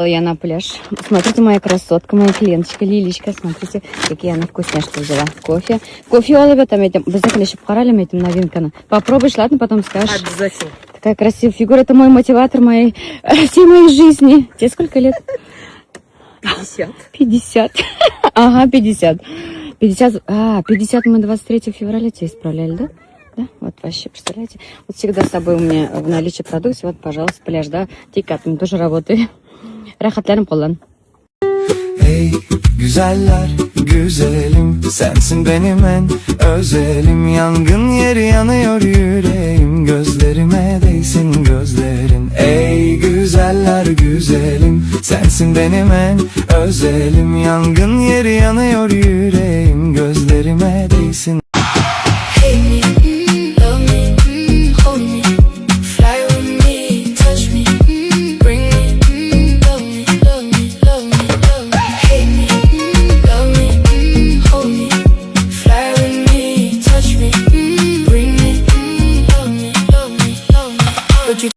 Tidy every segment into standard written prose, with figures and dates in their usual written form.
Я на пляж. Смотрите, моя красотка, моя клиенточка, Лилечка. Смотрите, какие она вкусняшки взяла. Кофе. Кофе алып там этим. Біз еще покарали этим новинканы. Попробуешь, ладно, потом скажешь. Обязательно. Такая красивая фигура. Это мой мотиватор всей моей жизни. Тебе сколько лет? 50. 50. Ага, 50. 50 мы 23 февраля тебе исправляли, да? Да? Вот вообще, представляете? Вот всегда с собой у меня в наличии продукции. Вот, пожалуйста, пляж, да? Тикатым тоже работаю. Rahatlarım kullan. Hey güzeller güzelim, sensin benim en özelim. Yangın yeri yanıyor yüreğim, gözlerime değsin gözlerin. Ey güzeller güzelim, sensin benim en özelim. Yangın yeri yanıyor yüreğim, gözlerime değsin.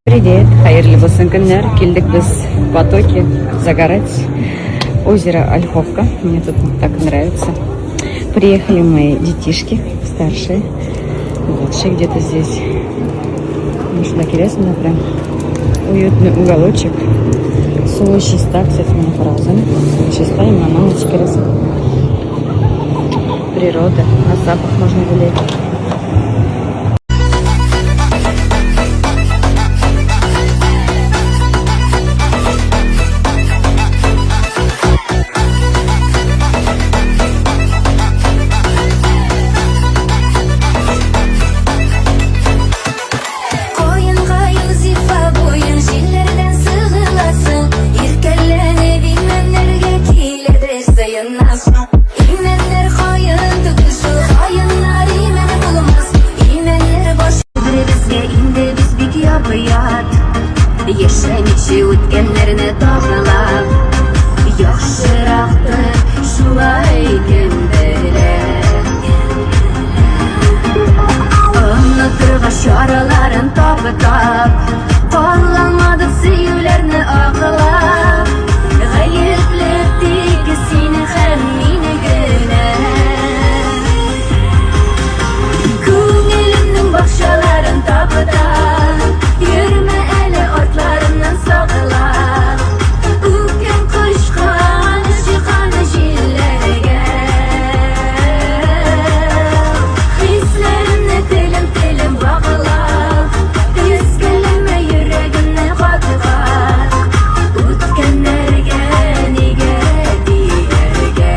Привет, хайырлы болсын күннәр. Келдік біз в Потоке загорать. Озеро Ольховка. Мне тут так нравится. Приехали мои детишки старшие. Младшие где-то здесь. Нужно интересно, прям уютный уголочек. Суы чиста, кстати, меня поразили. Чиста, именно на очень красиво. Природа, на запах можно гулять. Яшәмичә үткәннәрне тагылап, яхшырактыр шулай кем белә. Онытырга чараларын табып, калламадык сөюләрне агылап. Гаепле тик сине һәм мине генә. Күңелемнең бакчаларын табыта. Йөрмә әле артларымнан сагыла. Үпкән кышкан, чыккан җилләргә. Хисләремне телем баглап, искелемә йөрәгемне катыга. Үткәннәргә нигә дияргә.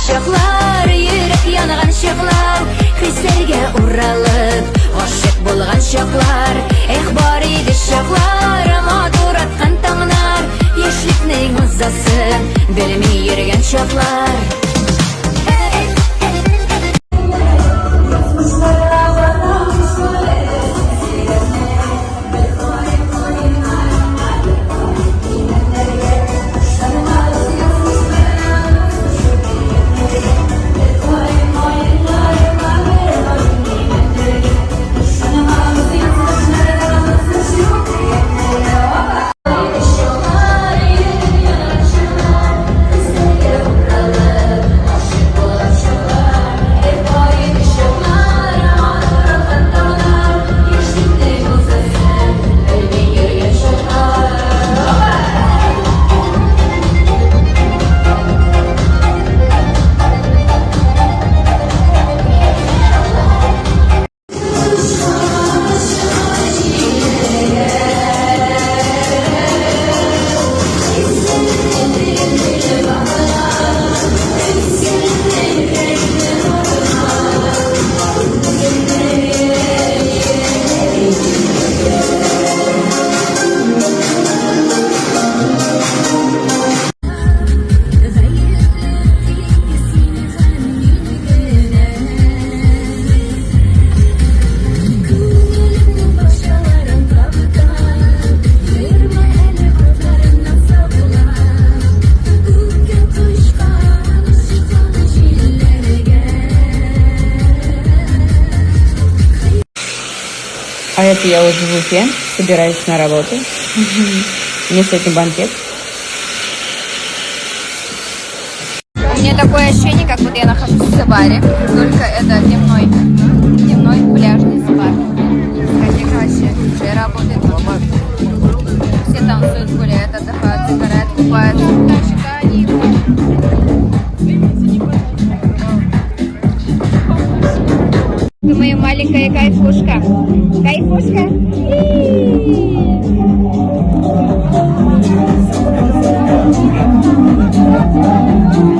Чаклар, йөрәк янган чаклар, хисләргә уралып. Гашык булган чаклар, эх бар иде чаклар, матур аткан таңнар, яшьлекнең мазасын белми йөргән чаклар. А это я уже в Уфе, собираюсь на работу. Мне сегодня банкет. У меня такое ощущение, как будто я нахожусь в Сабаре, только это дневной пляжный спа. Дискотека вообще уже работает. Все танцуют, гуляют, отдыхают, загорают, купаются. Ты моя маленькая кайфушка. Кайфушка.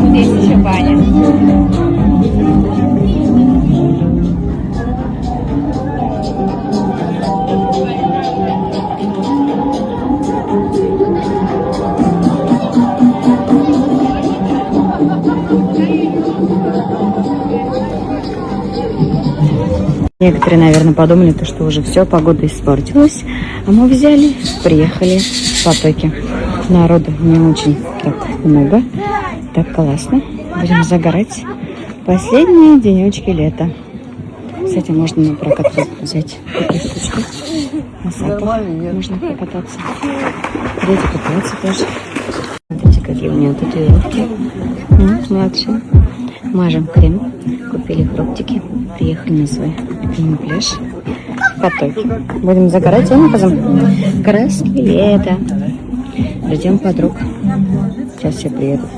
Здесь еще баня. Некоторые, наверное, подумали, что уже все, погода испортилась. А мы взяли, приехали в Потоки. Народу не очень так много. Так классно. Будем загорать. Последние денечки лета. Кстати, можно на прокат взять такие штучки. На сапах можно покататься. Дети купаются тоже. Смотрите, какие у меня татуировки. Младшие. Мажем крем. Купили фруктики. Приехали на свой любимый пляж. Потоки. Будем загорать, образом. Краски лета. Ждем подруг. Сейчас все приедут.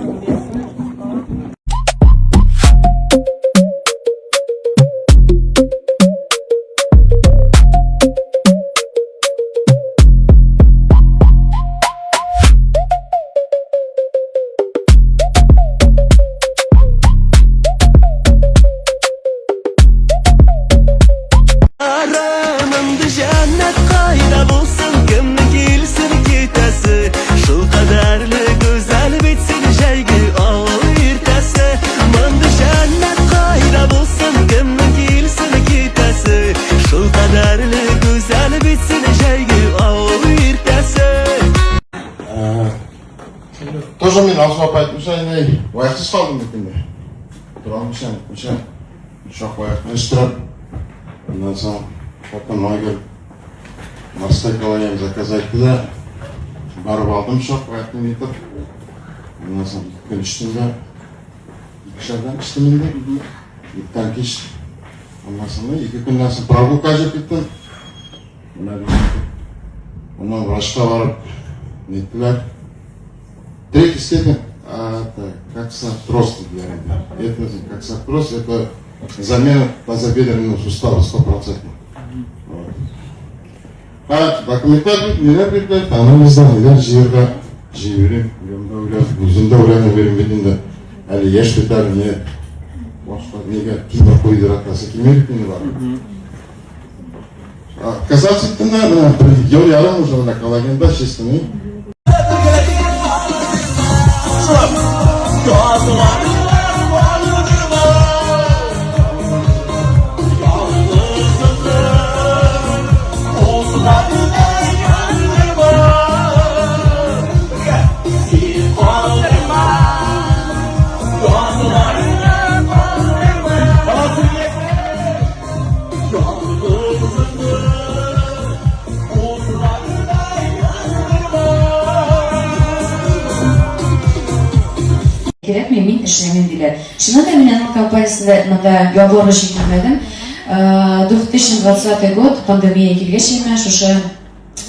Тоже мен асфап айтмышайын, ояқсыз қалдым екенде. Тұрамышайын, ұшақ ояқтан іштіріп. Ondan sonra потом лагерь морской колониям заказать да. Барып алдым ұшақ ояқтан етіп. Ondan sonra 2 күн іштім да. 2 шардан іштім енді. 2 танк іш. Ondan sonra 2 күннен соң прогулка жеп кеттім. Ondan врачқа барып неттілер. Третья степень, это коксартроз для ребят. Это коксартроз, это замена тазобедренного сустава 100%. Вот. А документально нелер берді, анализдан нелер жерге жіберем, өзімді ойланып бермедім де, әлі еш бетар не, неге кейбір қойдыратасы келмелік не бар. Казахстанда ел ярым уже на коллагенда чистыны. Мен эшләмим диләр. Шуңа да мен аның компаниясында яборга җитмәдем. 2020 год пандемия килгәч инде шушы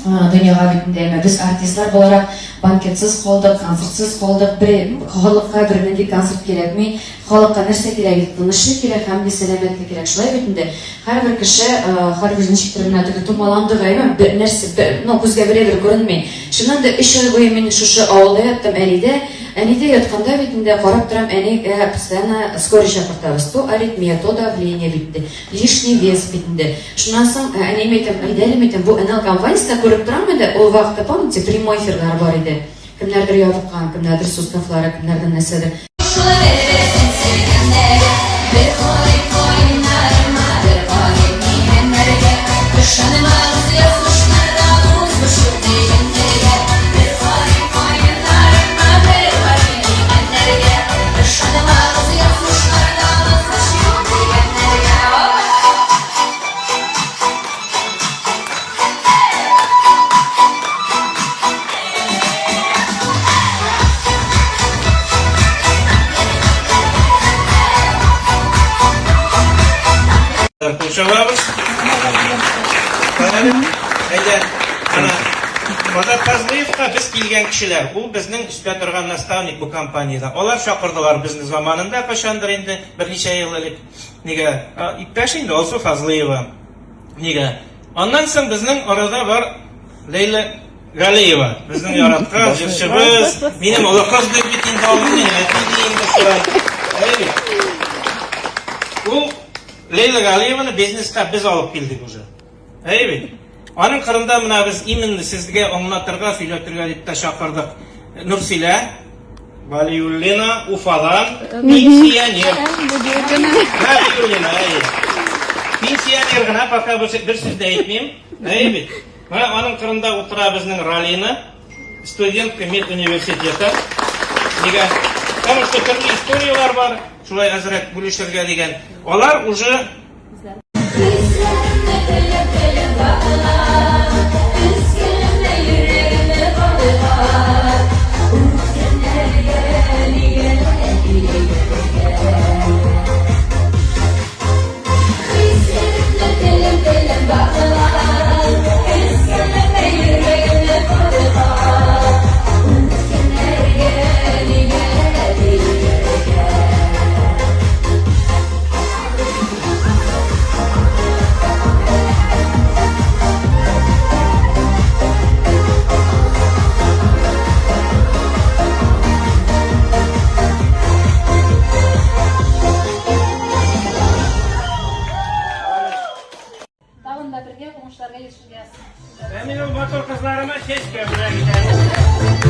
дөньяга битендә без артистлар буларак банкетсыз калдык, концертсыз калдык. Халыкка бернинди концерт кирәкми, халыкка нәрсә кирәк? Тынычлык кирәк һәм сәламәтлек кирәк. Шулай бит инде һәрбер кеше һәрбер ничектер генә томаланды гайма бер нәрсә, күзгә берәр күренми. Шуннан да 3 ай буе мин шушы авылда яттым Әниде ятканда бит инде карап торам, әни постоянно скорый чакыртабыз. То аритмия, то давление бит инде, лишний вес бит инде. Шуннан соң әни әйтәм, бу НЛ компаниясында күреп торам инде, ул вакытта помните, прямой эфирлар бар иде. Кемнәрдер ябыккан, кемнәрдер суставлары, кемнәрдер нәрсәдер. Uşağımız. Haydi, ana. Mazhar Fazlıyev'ga biz kelgan kishilar, bu bizning ustida turgan nastavnik bu kompaniyadan. Ular chaqirdilar bizni zamonida, qachondir endi bir necha yil ilk. Nega? İptaş endi Olsu Fazlıyeva. Nega? Ondan so'ng bizning orada bor Leyla Galiyeva, bizning yaratgan jirchimiz, mening ulug'qiz deb bitin davomini aytdingiz so'ray. Bu Leyla Galiyevani biznesga biz olib keldik уже. Evet. Onun qırında mına biz iminni sizga anlatırga, söyletirga deb chaqirdik. Nursila Valiyullina Ufadan pensioner. Pensioner gina fakat bir so'z da aytmayim. Evet. Mana onun qırında o'tira bizning Ralina, studentka Med universiteti. Nega? Потому что turli istoriyalar bor. Shulay azrak bo'lishlarga degan. Ular уже Benim motor kızlarıma keşke buraya gidelim.